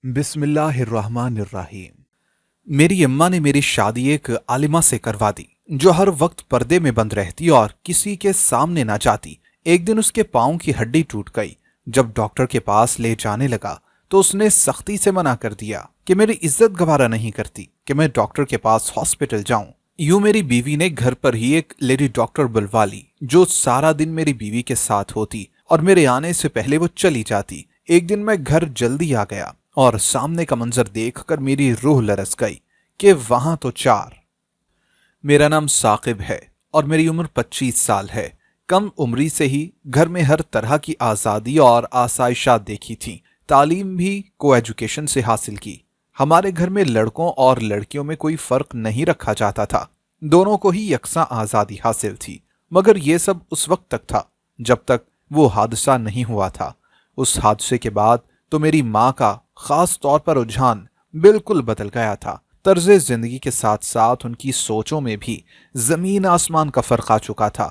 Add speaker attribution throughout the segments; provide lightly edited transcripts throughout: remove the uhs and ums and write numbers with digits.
Speaker 1: بسم اللہ الرحمن الرحیم۔ میری اماں نے میری شادی ایک عالمہ سے کروا دی جو ہر وقت پردے میں بند رہتی اور کسی کے سامنے نہ جاتی۔ ایک دن اس کے پاؤں کی ہڈی ٹوٹ گئی۔ جب ڈاکٹر کے پاس لے جانے لگا تو اس نے سختی سے منع کر دیا کہ میری عزت گوارا نہیں کرتی کہ میں ڈاکٹر کے پاس ہاسپٹل جاؤں۔ یوں میری بیوی نے گھر پر ہی ایک لیڈی ڈاکٹر بلوا لی جو سارا دن میری بیوی کے ساتھ ہوتی اور میرے آنے سے پہلے وہ چلی جاتی۔ ایک دن میں گھر جلدی آ گیا اور سامنے کا منظر دیکھ کر میری روح لرز گئی کہ وہاں تو چار۔ میرا نام ثاقب ہے اور میری عمر 25 سال ہے۔ کم عمری سے ہی گھر میں ہر طرح کی آزادی اور آسائشات دیکھی تھیں۔ تعلیم بھی کو ایجوکیشن سے حاصل کی۔ ہمارے گھر میں لڑکوں اور لڑکیوں میں کوئی فرق نہیں رکھا جاتا تھا، دونوں کو ہی یکساں آزادی حاصل تھی۔ مگر یہ سب اس وقت تک تھا جب تک وہ حادثہ نہیں ہوا تھا۔ اس حادثے کے بعد تو میری ماں کا خاص طور پر رجحان بالکل بدل گیا تھا۔ طرز زندگی کے ساتھ ساتھ ان کی سوچوں میں بھی زمین آسمان کا فرق آ چکا تھا۔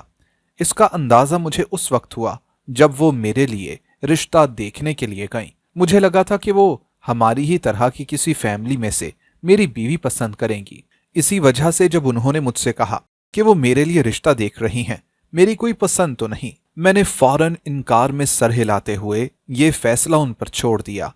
Speaker 1: اس کا اندازہ مجھے اس وقت ہوا جب وہ میرے لیے رشتہ دیکھنے کے لیے گئیں۔ مجھے لگا تھا کہ وہ ہماری ہی طرح کی کسی فیملی میں سے میری بیوی پسند کریں گی۔ اسی وجہ سے جب انہوں نے مجھ سے کہا کہ وہ میرے لیے رشتہ دیکھ رہی ہیں، میری کوئی پسند تو نہیں، میں نے فوراً انکار میں سر ہلاتے ہوئے یہ فیصلہ ان پر چھوڑ دیا۔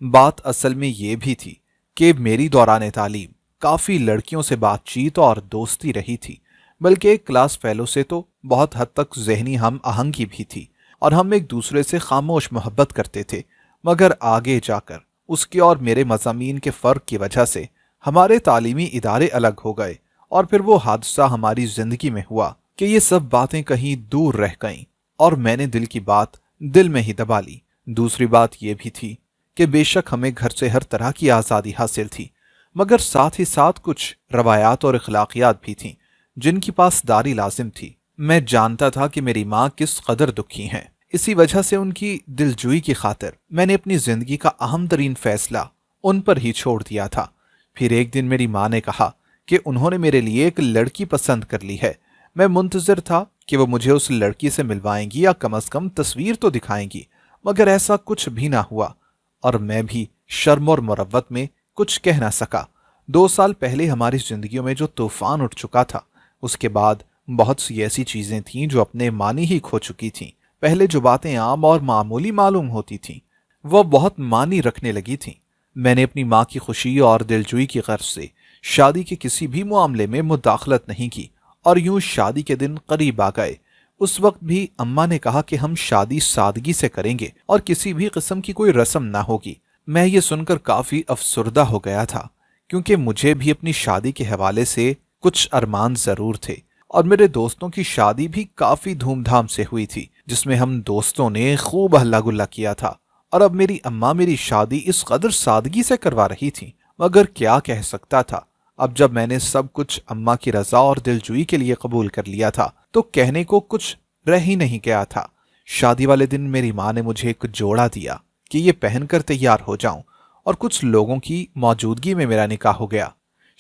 Speaker 1: بات اصل میں یہ بھی تھی کہ میری دوران تعلیم کافی لڑکیوں سے بات چیت اور دوستی رہی تھی، بلکہ ایک کلاس فیلو سے تو بہت حد تک ذہنی ہم آہنگی بھی تھی اور ہم ایک دوسرے سے خاموش محبت کرتے تھے۔ مگر آگے جا کر اس کے اور میرے مضامین کے فرق کی وجہ سے ہمارے تعلیمی ادارے الگ ہو گئے اور پھر وہ حادثہ ہماری زندگی میں ہوا کہ یہ سب باتیں کہیں دور رہ گئیں اور میں نے دل کی بات دل میں ہی دبا لی۔ دوسری بات یہ بھی تھی کہ بے شک ہمیں گھر سے ہر طرح کی آزادی حاصل تھی، مگر ساتھ ہی ساتھ کچھ روایات اور اخلاقیات بھی تھیں جن کی پاسداری لازم تھی۔ میں جانتا تھا کہ میری ماں کس قدر دکھی ہیں، اسی وجہ سے ان کی دلجوئی کی خاطر میں نے اپنی زندگی کا اہم ترین فیصلہ ان پر ہی چھوڑ دیا تھا۔ پھر ایک دن میری ماں نے کہا کہ انہوں نے میرے لیے ایک لڑکی پسند کر لی ہے۔ میں منتظر تھا کہ وہ مجھے اس لڑکی سے ملوائیں گی یا کم از کم تصویر تو دکھائیں گی، مگر ایسا کچھ بھی نہ ہوا اور میں بھی شرم اور مروت میں کچھ کہہ نہ سکا۔ 2 سال پہلے ہماری زندگیوں میں جو طوفان اٹھ چکا تھا، اس کے بعد بہت سی ایسی چیزیں تھیں جو اپنے معنی ہی کھو چکی تھیں۔ پہلے جو باتیں عام اور معمولی معلوم ہوتی تھیں وہ بہت معنی رکھنے لگی تھیں۔ میں نے اپنی ماں کی خوشی اور دلجوئی کی غرض سے شادی کے کسی بھی معاملے میں مداخلت نہیں کی اور یوں شادی کے دن قریب آ گئے۔ اس وقت بھی اماں نے کہا کہ ہم شادی سادگی سے کریں گے اور کسی بھی قسم کی کوئی رسم نہ ہوگی۔ میں یہ سن کر کافی افسردہ ہو گیا تھا کیونکہ مجھے بھی اپنی شادی کے حوالے سے کچھ ارمان ضرور تھے اور میرے دوستوں کی شادی بھی کافی دھوم دھام سے ہوئی تھی جس میں ہم دوستوں نے خوب ہلا گلا کیا تھا، اور اب میری اماں میری شادی اس قدر سادگی سے کروا رہی تھی۔ مگر کیا کہہ سکتا تھا؟ اب جب میں نے سب کچھ اماں کی رضا اور دلجوئی کے لیے قبول کر لیا تھا تو کہنے کو کچھ رہ ہی نہیں گیا تھا۔ شادی والے دن میری ماں نے مجھے ایک جوڑا دیا کہ یہ پہن کر تیار ہو جاؤں، اور کچھ لوگوں کی موجودگی میں میرا نکاح ہو گیا۔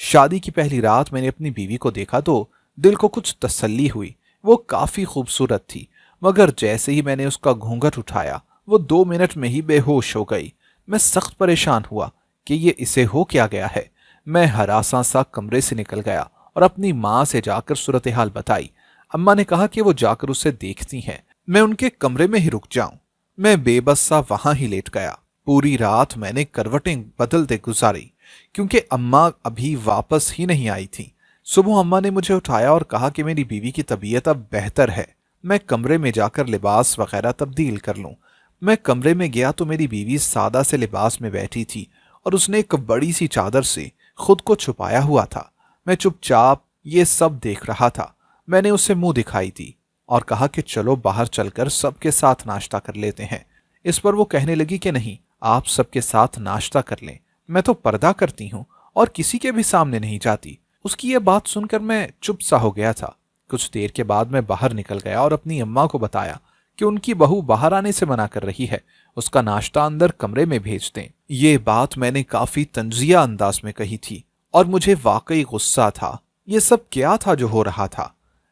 Speaker 1: شادی کی پہلی رات میں نے اپنی بیوی کو دیکھا تو دل کو کچھ تسلی ہوئی۔ وہ کافی خوبصورت تھی، مگر جیسے ہی میں نے اس کا گھونگھٹ اٹھایا وہ 2 منٹ میں ہی بے ہوش ہو گئی۔ میں سخت پریشان ہوا کہ یہ اسے ہو کیا گیا ہے۔ میں ہراساں سا کمرے سے نکل گیا اور اپنی ماں سے جا کر صورتحال بتائی۔ اماں نے کہا کہ وہ جا کر اسے دیکھتی ہیں، میں ان کے کمرے میں ہی رک جاؤں۔ میں بے بس سا وہاں ہی لیٹ گیا۔ پوری رات میں نے کروٹیں بدلتے گزاری کیونکہ اماں ابھی واپس ہی نہیں آئی تھی۔ صبح اماں نے مجھے اٹھایا اور کہا کہ میری بیوی کی طبیعت اب بہتر ہے، میں کمرے میں جا کر لباس وغیرہ تبدیل کر لوں۔ میں کمرے میں گیا تو میری بیوی سادہ سے لباس میں بیٹھی تھی اور اس نے ایک بڑی سی چادر سے خود کو چھپایا ہوا تھا۔ میں چپ چاپ یہ سب دیکھ رہا تھا۔ میں نے اسے منہ دکھائی دی اور کہا کہ چلو باہر چل کر سب کے ساتھ ناشتہ کر لیتے ہیں۔ اس پر وہ کہنے لگی کہ نہیں، آپ سب کے ساتھ ناشتہ کر لیں، میں تو پردہ کرتی ہوں اور کسی کے بھی سامنے نہیں جاتی۔ اس کی یہ بات سن کر میں چپ سا ہو گیا تھا۔ کچھ دیر کے بعد میں باہر نکل گیا اور اپنی اماں کو بتایا کہ ان کی بہو باہر آنے سے منع کر رہی ہے، اس کا ناشتہ اندر کمرے میں بھیج دیں۔ یہ بات میں نے کافی طنزیہ انداز میں کہی تھی اور مجھے واقعی غصہ تھا۔ یہ سب کیا تھا جو ہو رہا تھا؟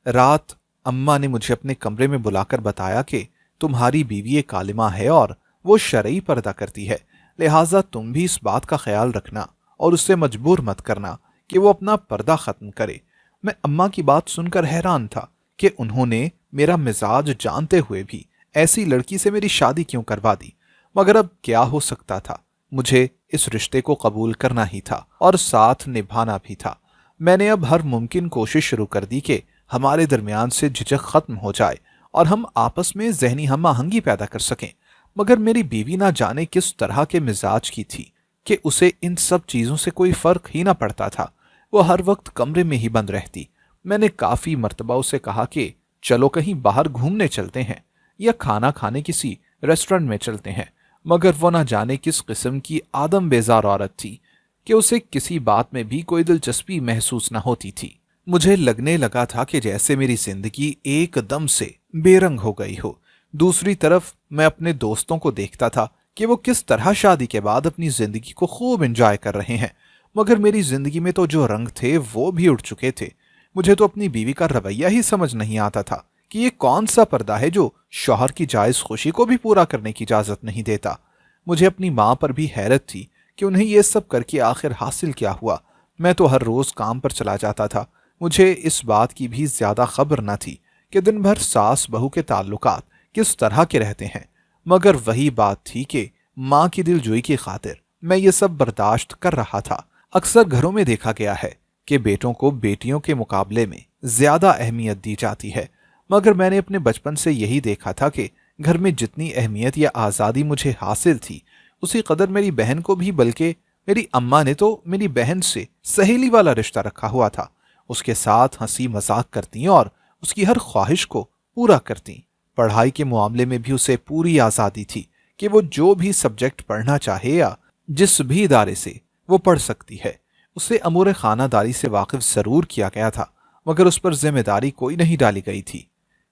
Speaker 1: رات اماں نے مجھے اپنے کمرے میں بلا کر بتایا کہ تمہاری بیوی ایک عالمہ ہے اور وہ شرعی پردہ کرتی ہے۔ लिहाजा तुम भी इस बात का ख्याल रखना और उससे मजबूर मत करना कि वो अपना पर्दा खत्म करे। मैं अम्मा की बात सुनकर हैरान था कि उन्होंने मेरा मिजाज जानते हुए भी ऐसी लड़की से मेरी शादी क्यों करवा दी। मगर अब क्या हो सकता था, मुझे इस रिश्ते को कबूल करना ही था और साथ निभाना भी था। मैंने अब हर मुमकिन कोशिश शुरू कर दी कि हमारे दरमियान से झिझक खत्म हो जाए और हम आपस में जहनी हम आहंगी पैदा कर सकें। मगर मेरी बीवी ना जाने किस तरह के मिजाज की थी कि उसे इन सब चीजों से कोई फर्क ही ना पड़ता था। वो हर वक्त कमरे में ही बंद रहती। मैंने काफी मर्तबा उसे कहा कि चलो कहीं बाहर घूमने चलते हैं या खाना खाने किसी रेस्टोरेंट में चलते हैं, मगर वो ना जाने किस किस्म की आदम बेजार औरत थी कि उसे किसी बात में भी कोई दिलचस्पी महसूस न होती थी। मुझे लगने लगा था कि जैसे मेरी जिंदगी एकदम से बेरंग हो गई हो। दूसरी तरफ मैं अपने दोस्तों को देखता था कि वो किस तरह शादी के बाद अपनी जिंदगी को खूब एंजॉय कर रहे हैं, मगर मेरी जिंदगी में तो जो रंग थे वो भी उड़ चुके थे। मुझे तो अपनी बीवी का रवैया ही समझ नहीं आता था कि ये कौन सा पर्दा है जो शौहर की जायज खुशी को भी पूरा करने की इजाजत नहीं देता। मुझे अपनी माँ पर भी हैरत थी कि उन्हें ये सब करके आखिर हासिल क्या हुआ। मैं तो हर रोज काम पर चला जाता था। मुझे इस बात की भी ज्यादा खबर न थी कि दिन भर सास बहू के ताल्लुकात किस तरह के रहते हैं, मगर वही बात थी कि माँ की दिलजोई की खातिर मैं ये सब बर्दाश्त कर रहा था। अक्सर घरों में देखा गया है कि बेटों को बेटियों के मुकाबले में ज्यादा अहमियत दी जाती है, मगर मैंने अपने बचपन से यही देखा था कि घर में जितनी अहमियत या आज़ादी मुझे हासिल थी उसी कदर मेरी बहन को भी, बल्कि मेरी अम्मा ने तो मेरी बहन से सहेली वाला रिश्ता रखा हुआ था। उसके साथ हंसी मजाक करती और उसकी हर ख्वाहिश को पूरा करती। पढ़ाई के मामले में भी उसे पूरी आज़ादी थी कि वो जो भी सब्जेक्ट पढ़ना चाहे या जिस भी इदारे से वो पढ़ सकती है। उसे अमूर खानादारी से वाकिफ जरूर किया गया था, मगर उस पर जिम्मेदारी कोई नहीं डाली गई थी।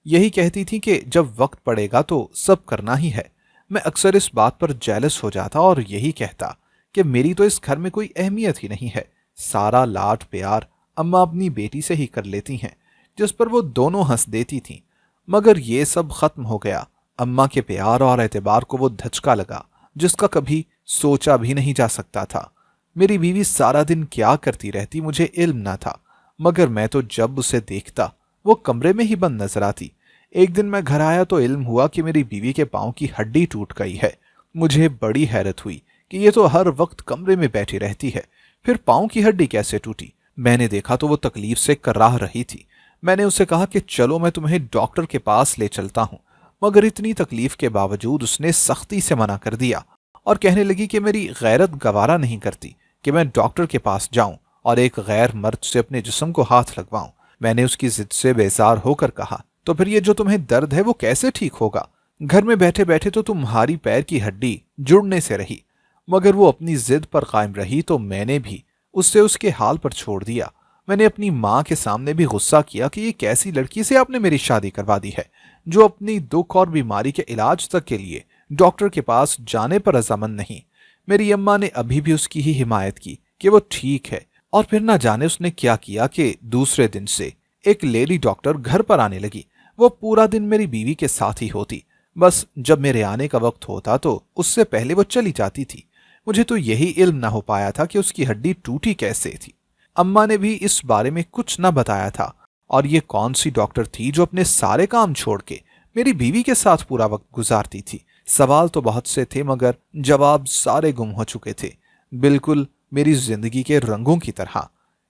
Speaker 1: यही कहती थी कि जब वक्त पड़ेगा तो सब करना ही है। मैं अक्सर इस बात पर जेलस हो जाता और यही कहता कि मेरी तो इस घर में कोई अहमियत ही नहीं है। सारा लाड प्यार अम्मा अपनी बेटी से ही कर लेती हैं, जिस पर वो दोनों हंस देती थीं। मगर ये सब खत्म हो गया। अम्मा के प्यार और एतबार को वो धचका लगा जिसका कभी सोचा भी नहीं जा सकता था। मेरी बीवी सारा दिन क्या करती रहती मुझे इल्म ना था, मगर मैं तो जब उसे देखता वो कमरे में ही बंद नजर आती। एक दिन मैं घर आया तो इल्म हुआ कि मेरी बीवी के पांव की हड्डी टूट गई है। मुझे बड़ी हैरत हुई कि ये तो हर वक्त कमरे में बैठी रहती है, फिर पांव की हड्डी कैसे टूटी। मैंने देखा तो वो तकलीफ से कराह रही थी। मैंने उसे कहा कि चलो मैं तुम्हें डॉक्टर के पास ले चलता हूं, मगर इतनी तकलीफ के बावजूद उसने सख्ती से मना कर दिया और कहने लगी कि मेरी गैरत गवारा नहीं करती कि मैं डॉक्टर के पास जाऊं और एक गैर मर्द से अपने जिस्म को हाथ लगवाऊं। मैंने उसकी जिद से बेजार होकर कहा, तो फिर ये जो तुम्हें दर्द है वो कैसे ठीक होगा? घर में बैठे बैठे तो तुम्हारी पैर की हड्डी जुड़ने से रही। मगर वो अपनी जिद पर कायम रही तो मैंने भी उससे उसके हाल पर छोड़ दिया। मैंने अपनी माँ के सामने भी गुस्सा किया कि ये कैसी लड़की से आपने मेरी शादी करवा दी है, जो अपनी दुख और बीमारी के इलाज तक के लिए डॉक्टर के पास जाने पर रजामंद नहीं। मेरी अम्मा ने अभी भी उसकी ही हिमायत की कि वो ठीक है, और फिर ना जाने उसने क्या किया कि दूसरे दिन से एक लेडी डॉक्टर घर पर आने लगी। वो पूरा दिन मेरी बीवी के साथ ही होती, बस जब मेरे आने का वक्त होता तो उससे पहले वो चली जाती थी। मुझे तो यही इल्म ना हो पाया था कि उसकी हड्डी टूटी कैसे थी। अम्मा ने भी इस बारे में कुछ न बताया था। और ये कौन सी डॉक्टर थी जो अपने सारे काम छोड़ के मेरी बीवी के साथ पूरा वक्त गुजारती थी? सवाल तो बहुत से थे, मगर जवाब सारे गुम हो चुके थे, बिल्कुल मेरी जिंदगी के रंगों की तरह।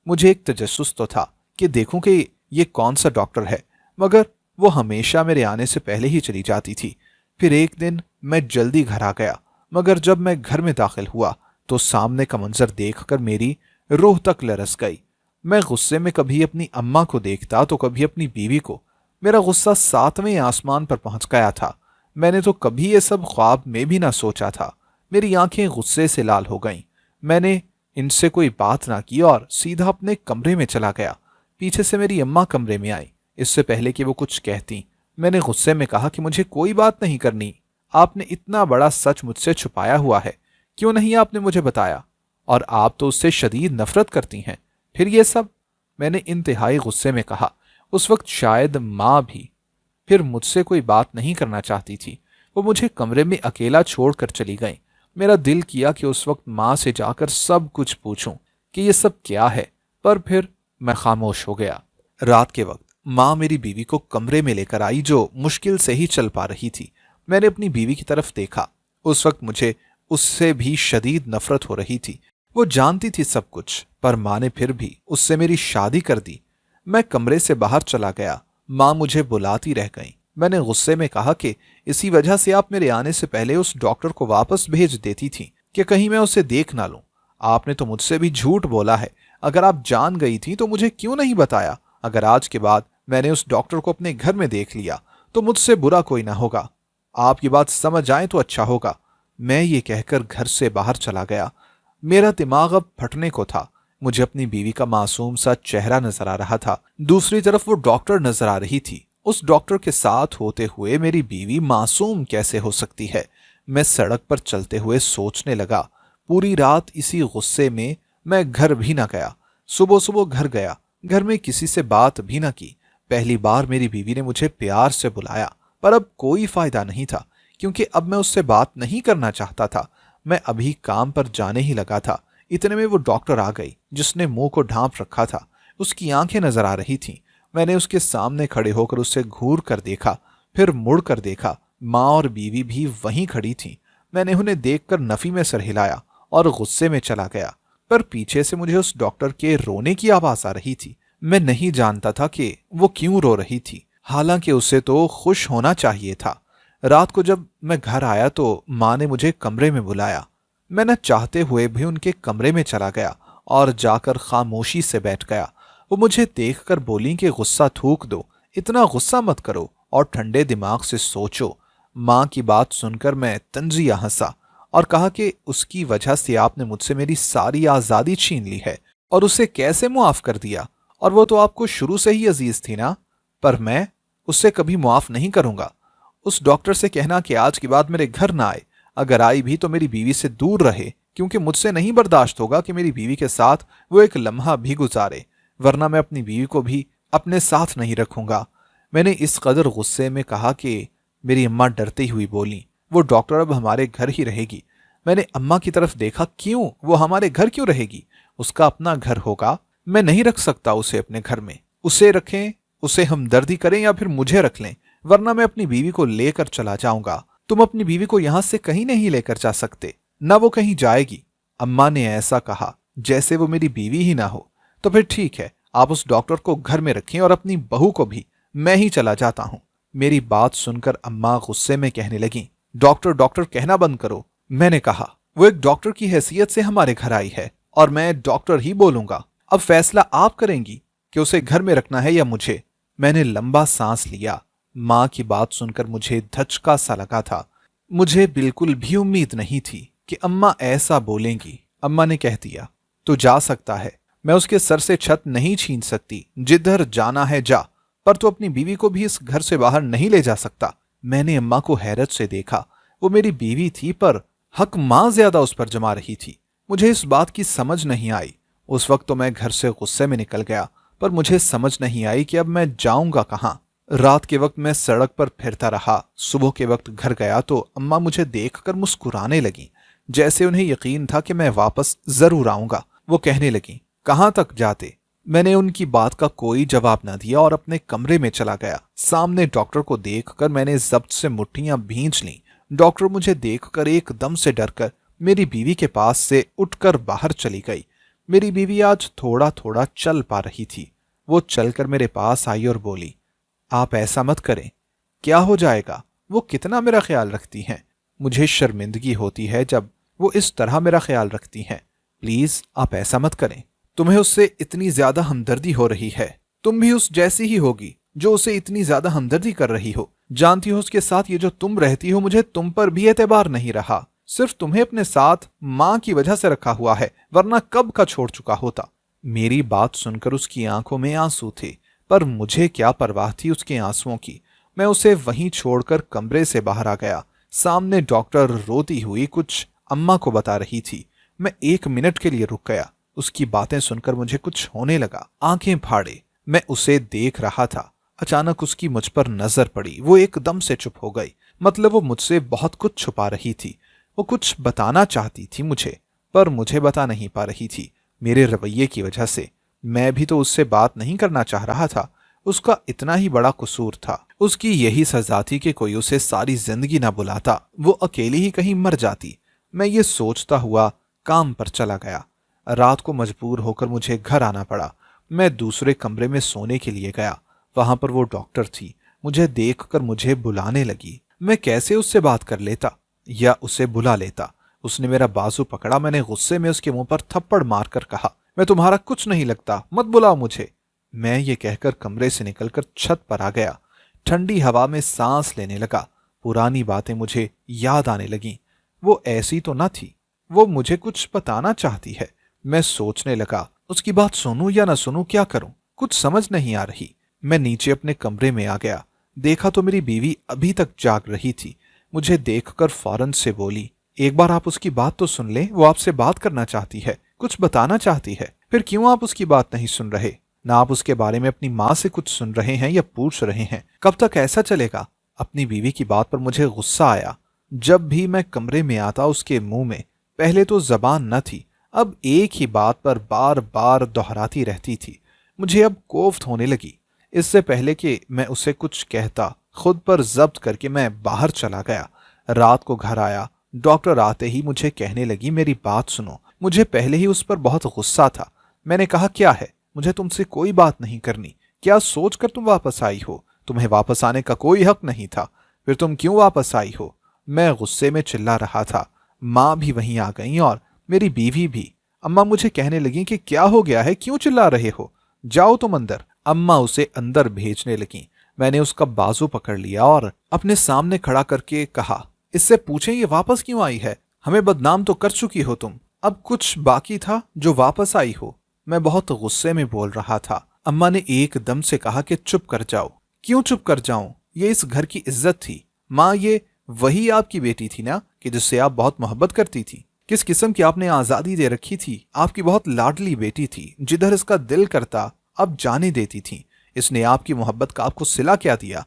Speaker 1: मुझे एक तजस्सुस तो था कि देखूं कि ये कौन सा डॉक्टर है, मगर वो हमेशा मेरे आने से पहले ही चली जाती थी। फिर एक दिन मैं जल्दी घर आ गया, मगर जब मैं घर में दाखिल हुआ तो सामने का मंजर देखकर मेरी रूह तक लरस गई। मैं गुस्से में कभी अपनी अम्मा को देखता तो कभी अपनी बीवी को। मेरा गुस्सा 7वें आसमान पर पहुंच गया था। मैंने तो कभी ये सब ख्वाब में भी ना सोचा था। मेरी आंखें गुस्से से लाल हो गईं। मैंने इनसे कोई बात ना की और सीधा अपने कमरे में चला गया। पीछे से मेरी अम्मा कमरे में आई। इससे पहले कि वो कुछ कहती, मैंने गुस्से में कहा कि मुझे कोई बात नहीं करनी। आपने इतना बड़ा सच मुझसे छुपाया हुआ है, क्यों नहीं आपने मुझे बताया? और आप तो उससे शदीद नफरत करती हैं, फिर ये सब? मैंने इंतहाई गुस्से में कहा। उस वक्त शायद माँ भी फिर मुझसे कोई बात नहीं करना चाहती थी। वो मुझे कमरे में अकेला छोड़कर चली गई। میرا دل کیا کہ اس وقت ماں سے جا کر سب کچھ پوچھوں کہ یہ سب کیا ہے، پر پھر میں خاموش ہو گیا۔ رات کے وقت ماں میری بیوی کو کمرے میں لے کر آئی جو مشکل سے ہی چل پا رہی تھی۔ میں نے اپنی بیوی کی طرف دیکھا۔ اس وقت مجھے اس سے بھی شدید نفرت ہو رہی تھی۔ وہ جانتی تھی سب کچھ، پر ماں نے پھر بھی اس سے میری شادی کر دی۔ میں کمرے سے باہر چلا گیا۔ ماں مجھے بلاتی رہ گئیں۔ میں نے غصے میں کہا کہ اسی وجہ سے آپ میرے آنے سے پہلے اس ڈاکٹر کو واپس بھیج دیتی تھی کہ کہیں میں اسے دیکھ نہ لوں۔ آپ نے تو مجھ سے بھی جھوٹ بولا ہے۔ اگر آپ جان گئی تھی تو مجھے کیوں نہیں بتایا؟ اگر آج کے بعد میں نے اس ڈاکٹر کو اپنے گھر میں دیکھ لیا تو مجھ سے برا کوئی نہ ہوگا۔ آپ یہ بات سمجھ آئے تو اچھا ہوگا۔ میں یہ کہہ کر گھر سے باہر چلا گیا۔ میرا دماغ اب پھٹنے کو تھا۔ مجھے اپنی بیوی کا معصوم سا چہرہ نظر آ رہا تھا، دوسری طرف وہ ڈاکٹر نظر آ رہی تھی۔ اس ڈاکٹر کے ساتھ ہوتے ہوئے میری بیوی معصوم کیسے ہو سکتی ہے؟ میں سڑک پر چلتے ہوئے سوچنے لگا۔ پوری رات اسی غصے میں گھر بھی نہ گیا۔ صبح صبح گھر گیا، گھر میں کسی سے بات بھی نہ کی۔ پہلی بار میری بیوی نے مجھے پیار سے بلایا، پر اب کوئی فائدہ نہیں تھا، کیونکہ اب میں اس سے بات نہیں کرنا چاہتا تھا۔ میں ابھی کام پر جانے ہی لگا تھا، اتنے میں وہ ڈاکٹر آ گئی جس نے منہ کو ڈھانپ رکھا تھا۔ اس کی آنکھیں نظر آ رہی تھیں۔ میں نے اس کے سامنے کھڑے ہو کر اسے گھور کر دیکھا، پھر مڑ کر دیکھا۔ ماں اور بیوی بھی وہیں کھڑی تھیں۔ میں نے انہیں دیکھ کر نفی میں سر ہلایا اور غصے میں چلا گیا، پر پیچھے سے مجھے اس ڈاکٹر کے رونے کی آواز آ رہی تھی۔ میں نہیں جانتا تھا کہ وہ کیوں رو رہی تھی، حالانکہ اسے تو خوش ہونا چاہیے تھا۔ رات کو جب میں گھر آیا تو ماں نے مجھے کمرے میں بلایا۔ میں نہ چاہتے ہوئے بھی ان کے کمرے میں چلا گیا اور جا کر خاموشی سے بیٹھ گیا۔ وہ مجھے دیکھ کر بولیں کہ غصہ تھوک دو، اتنا غصہ مت کرو اور ٹھنڈے دماغ سے سوچو۔ ماں کی بات سن کر میں طنزیہ ہنسا اور کہا کہ اس کی وجہ سے آپ نے مجھ سے میری ساری آزادی چھین لی ہے اور اسے کیسے معاف کر دیا، اور وہ تو آپ کو شروع سے ہی عزیز تھی نا۔ پر میں اسے کبھی معاف نہیں کروں گا۔ اس ڈاکٹر سے کہنا کہ آج کے بعد میرے گھر نہ آئے، اگر آئی بھی تو میری بیوی سے دور رہے، کیونکہ مجھ سے نہیں برداشت ہوگا کہ میری بیوی کے ساتھ وہ ایک لمحہ بھی گزارے، ورنہ میں اپنی بیوی کو بھی اپنے ساتھ نہیں رکھوں گا۔ میں نے اس قدر غصے میں کہا کہ میری اماں ڈرتی ہوئی بولی، وہ ڈاکٹر اب ہمارے گھر ہی رہے گی۔ میں نے اماں کی طرف دیکھا، کیوں؟ وہ ہمارے گھر کیوں رہے گی؟ اس کا اپنا گھر ہوگا، میں نہیں رکھ سکتا اسے اپنے گھر میں۔ اسے رکھیں، اسے ہمدردی کریں یا پھر مجھے رکھ لیں، ورنہ میں اپنی بیوی کو لے کر چلا جاؤں گا۔ تم اپنی بیوی کو یہاں سے کہیں نہیں لے کر جا سکتے، نہ وہ کہیں جائے گی۔ اماں نے ایسا کہا جیسے وہ میری بیوی ہی نہ ہو۔ تو پھر ٹھیک ہے، آپ اس ڈاکٹر کو گھر میں رکھیں اور اپنی بہو کو بھی، میں ہی چلا جاتا ہوں۔ میری بات سن کر اماں غصے میں کہنے لگیں، ڈاکٹر ڈاکٹر کہنا بند کرو۔ میں نے کہا، وہ ایک ڈاکٹر کی حیثیت سے ہمارے گھر آئی ہے اور میں ڈاکٹر ہی بولوں گا۔ اب فیصلہ آپ کریں گی کہ اسے گھر میں رکھنا ہے یا مجھے۔ میں نے لمبا سانس لیا۔ ماں کی بات سن کر مجھے دھچکا سا لگا تھا۔ مجھے بالکل بھی امید نہیں تھی کہ اماں ایسا بولیں گی۔ اماں نے کہہ دیا، تو جا سکتا ہے، میں اس کے سر سے چھت نہیں چھین سکتی، جدھر جانا ہے جا، پر تو اپنی بیوی کو بھی اس گھر سے باہر نہیں لے جا سکتا۔ میں نے اماں کو حیرت سے دیکھا۔ وہ میری بیوی تھی، پر حق ماں زیادہ اس پر جما رہی تھی۔ مجھے اس بات کی سمجھ نہیں آئی۔ اس وقت تو میں گھر سے غصے میں نکل گیا، پر مجھے سمجھ نہیں آئی کہ اب میں جاؤں گا کہاں۔ رات کے وقت میں سڑک پر پھرتا رہا۔ صبح کے وقت گھر گیا تو اماں مجھے دیکھ کر مسکرانے لگیں، جیسے انہیں یقین تھا کہ میں واپس ضرور آؤں گا۔ وہ کہنے لگیں، کہاں تک جاتے؟ میں نے ان کی بات کا کوئی جواب نہ دیا اور اپنے کمرے میں چلا گیا۔ سامنے ڈاکٹر کو دیکھ کر میں نے ضبط سے مٹھیاں بھینچ لیں۔ ڈاکٹر مجھے دیکھ کر ایک دم سے ڈر کر میری بیوی کے پاس سے اٹھ کر باہر چلی گئی۔ میری بیوی آج تھوڑا تھوڑا چل پا رہی تھی۔ وہ چل کر میرے پاس آئی اور بولی، آپ ایسا مت کریں، کیا ہو جائے گا؟ وہ کتنا میرا خیال رکھتی ہیں، مجھے شرمندگی ہوتی ہے جب وہ اس طرح میرا خیال رکھتی ہیں۔ پلیز آپ ایسا مت کریں، تمہیں اس سے اتنی زیادہ ہمدردی ہو رہی ہے، تم بھی اس جیسی ہی ہوگی جو اسے اتنی زیادہ ہمدردی کر رہی ہو۔ جانتی ہو اس کے ساتھ یہ جو تم رہتی ہو، مجھے تم پر بھی اعتبار نہیں رہا، صرف تمہیں اپنے ساتھ ماں کی وجہ سے رکھا ہوا ہے، ورنہ کب کا چھوڑ چکا ہوتا۔ میری بات سن کر اس کی آنکھوں میں آنسو تھے، پر مجھے کیا پرواہ تھی اس کے آنسوؤں کی۔ میں اسے وہیں چھوڑ کر کمرے سے باہر آ گیا۔ سامنے ڈاکٹر روتی ہوئی کچھ اماں کو بتا رہی تھی۔ میں 1 منٹ کے لیے رک گیا۔ اس کی باتیں سن کر مجھے کچھ ہونے لگا۔ آنکھیں پھاڑے میں اسے دیکھ رہا تھا۔ اچانک اس کی مجھ پر نظر پڑی۔ وہ ایک دم سے چپ ہو گئی، مطلب وہ مجھ سے بہت کچھ چھپا رہی تھی۔ वो कुछ बताना चाहती थी मुझे, पर मुझे बता नहीं पा रही थी मेरे रवैये की वजह से। मैं भी तो उससे बात नहीं करना चाह रहा था। उसका इतना ही बड़ा कसूर था। उसकी यही सजा थी कि कोई उसे सारी जिंदगी ना बुलाता, वो अकेली ही कहीं मर जाती। मैं ये सोचता हुआ काम पर चला गया। रात को मजबूर होकर मुझे घर आना पड़ा। मैं दूसरे कमरे में सोने के लिए गया। वहां पर वो डॉक्टर थी। मुझे देखकर मुझे बुलाने लगी। मैं कैसे उससे बात कर लेता या उसे बुला लेता। उसने मेरा बाजू पकड़ा। मैंने गुस्से में उसके मुंह पर थप्पड़ मारकर कहा, मैं तुम्हारा कुछ नहीं लगता, मत बुलाओ मुझे। मैं ये कहकर कमरे से निकलकर छत पर आ गया। ठंडी हवा में सांस लेने लगा। पुरानी बातें मुझे याद आने लगीं। वो ऐसी तो न थी। वो मुझे कुछ बताना चाहती है। मैं सोचने लगा, उसकी बात सुनूं या ना सुनूं, क्या करूं, कुछ समझ नहीं आ रही। मैं नीचे अपने कमरे में आ गया। देखा तो मेरी बीवी अभी तक जाग रही थी। मुझे देखकर फौरन से बोली, एक बार आप उसकी बात तो सुन लें, वो आपसे बात करना चाहती है, कुछ बताना चाहती है। फिर क्यों आप उसकी बात नहीं सुन रहे? ना आप उसके बारे में अपनी माँ से कुछ सुन रहे हैं या पूछ रहे हैं? कब तक ऐसा चलेगा? अपनी बीवी की बात पर मुझे गुस्सा आया। जब भी मैं कमरे में आता उसके मुंह में पहले तो जबान न थी, अब एक ही बात पर बार बार दोहराती रहती थी। मुझे अब कोफ्त होने लगी। इससे पहले कि मैं उसे कुछ कहता, खुद पर जब्त करके मैं बाहर चला गया। रात को घर आया। डॉक्टर आते ही मुझे कहने लगी, मेरी बात सुनो। मुझे पहले ही उस पर बहुत गुस्सा था। मैंने कहा, क्या है, मुझे तुमसे कोई बात नहीं करनी। क्या सोचकर तुम वापस आई हो? तुम्हें वापस आने का कोई हक नहीं था। फिर तुम क्यों वापस आई हो? मैं गुस्से में चिल्ला रहा था। माँ भी वहीं आ गई और मेरी बीवी भी। अम्मा मुझे कहने लगी कि क्या हो गया है, क्यों चिल्ला रहे हो, जाओ तुम अंदर। अम्मा उसे अंदर भेजने लगी। मैंने उसका बाजू पकड़ लिया और अपने सामने खड़ा करके कहा, इससे पूछें ये वापस क्यों आई है? हमें बदनाम तो कर चुकी हो तुम। अब कुछ बाकी था जो वापस आई हो? मैं बहुत गुस्से में बोल रहा था। अम्मा ने एकदम से कहा कि चुप कर जाओ। क्यों चुप कर जाऊं? ये इस घर की इज्जत थी। माँ, ये वही आपकी बेटी थी ना, कि जिससे आप बहुत मोहब्बत करती थी? किस किस्म की आपने आजादी दे रखी थी। आपकी बहुत लाडली बेटी थी, जिधर इसका दिल करता अब जाने देती थी। इसने आपकी मोहब्बत का आपको सिला क्या दिया?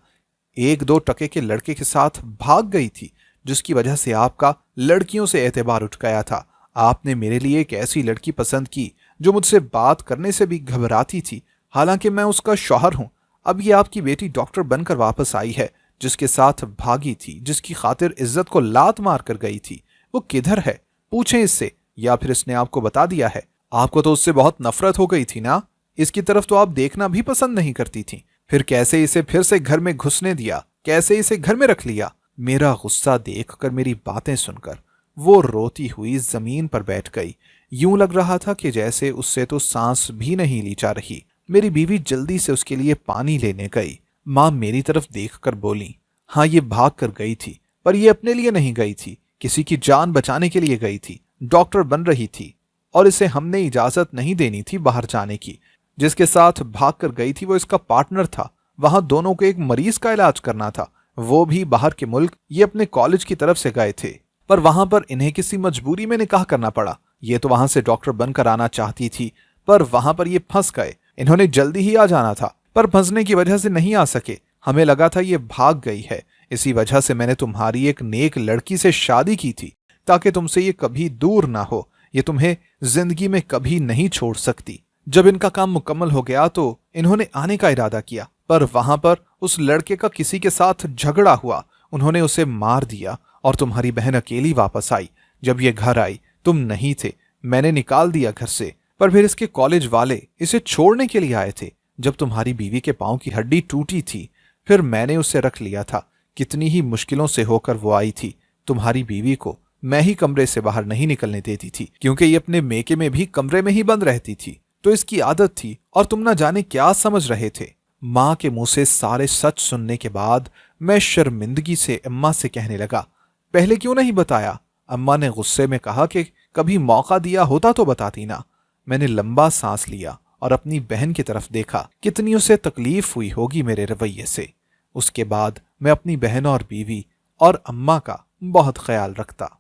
Speaker 1: एक दो टके के लड़के के साथ भाग गई थी, जिसकी वजह से आपका लड़कियों से एतबार उठ गया था। आपने मेरे लिए एक ऐसी लड़की पसंद की जो मुझसे बात करने से भी घबराती थी, हालांकि मैं उसका शौहर हूं। अब ये आपकी बेटी डॉक्टर बनकर वापस आई है, जिसके साथ भागी थी, जिसकी खातिर इज्जत को लात मार कर गई थी। वो किधर है? पूछें इससे, या फिर इसने आपको बता दिया है? आपको तो उससे बहुत नफरत हो गई थी ना? इसकी तरफ तो आप देखना भी पसंद नहीं करती थी। फिर कैसे इसे फिर से घर में घुसने दिया? कैसे इसे घर में रख लिया? मेरा गुस्सा देखकर, मेरी बातें सुनकर वो रोती हुई जमीन पर बैठ गई। यूं लग रहा था कि जैसे उससे तो सांस भी नहीं ली जा रही। मेरी बीवी जल्दी से उसके लिए पानी लेने गई। माँ मेरी तरफ देखकर बोली, हाँ, ये भाग कर गई थी, पर ये अपने लिए नहीं गई थी, किसी की जान बचाने के लिए गई थी। डॉक्टर बन रही थी और इसे हमने इजाजत नहीं देनी थी बाहर जाने की। जिसके साथ भाग कर गई थी वो इसका पार्टनर था। वहां दोनों को एक मरीज का इलाज करना था, वो भी बाहर के मुल्क। ये अपने कॉलेज की तरफ से गए थे, पर वहां पर इन्हें किसी मजबूरी में निकाह करना पड़ा। ये तो वहां से डॉक्टर बनकर आना चाहती थी, पर वहां पर ये फंस गए। इन्होंने जल्दी ही आ जाना था, पर फंसने की वजह से नहीं आ सके। हमें लगा था ये भाग गई है, इसी वजह से मैंने तुम्हारी एक नेक लड़की से शादी की थी, ताकि तुमसे ये कभी दूर ना हो। ये तुम्हें जिंदगी में कभी नहीं छोड़ सकती। जब इनका काम मुकम्मल हो गया तो इन्होंने आने का इरादा किया, पर वहां पर उस लड़के का किसी के साथ झगड़ा हुआ। उन्होंने उसे मार दिया और तुम्हारी बहन अकेली वापस आई। जब ये घर आई तुम नहीं थे, मैंने निकाल दिया घर से। पर फिर इसके कॉलेज वाले इसे छोड़ने के लिए आए थे। जब तुम्हारी बीवी के पांव की हड्डी टूटी थी, फिर मैंने उसे रख लिया था। कितनी ही मुश्किलों से होकर वो आई थी। तुम्हारी बीवी को मैं ही कमरे से बाहर नहीं निकलने देती थी, क्योंकि ये अपने मेके में भी कमरे में ही बंद रहती थी, तो इसकी आदत थी। और तुम न जाने क्या समझ रहे थे। माँ के मुंह से सारे सच सुनने के बाद मैं शर्मिंदगी से अम्मा से कहने लगा, पहले क्यों नहीं बताया? अम्मा ने गुस्से में कहा कि कभी मौका दिया होता तो बताती ना। मैंने लंबा सांस लिया और अपनी बहन की तरफ देखा। कितनी उसे तकलीफ हुई होगी मेरे रवैये से। उसके बाद मैं अपनी बहन और बीवी और अम्मा का बहुत ख्याल रखता।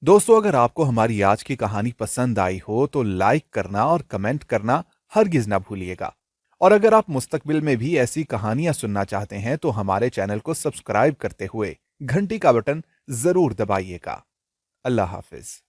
Speaker 1: दोस्तों, अगर आपको हमारी आज की कहानी पसंद आई हो तो लाइक करना और कमेंट करना हरगिज ना भूलिएगा। और अगर आप मुस्तकबिल में भी ऐसी कहानियां सुनना चाहते हैं तो हमारे चैनल को सब्सक्राइब करते हुए घंटी का बटन जरूर दबाइएगा। اللہ حافظ.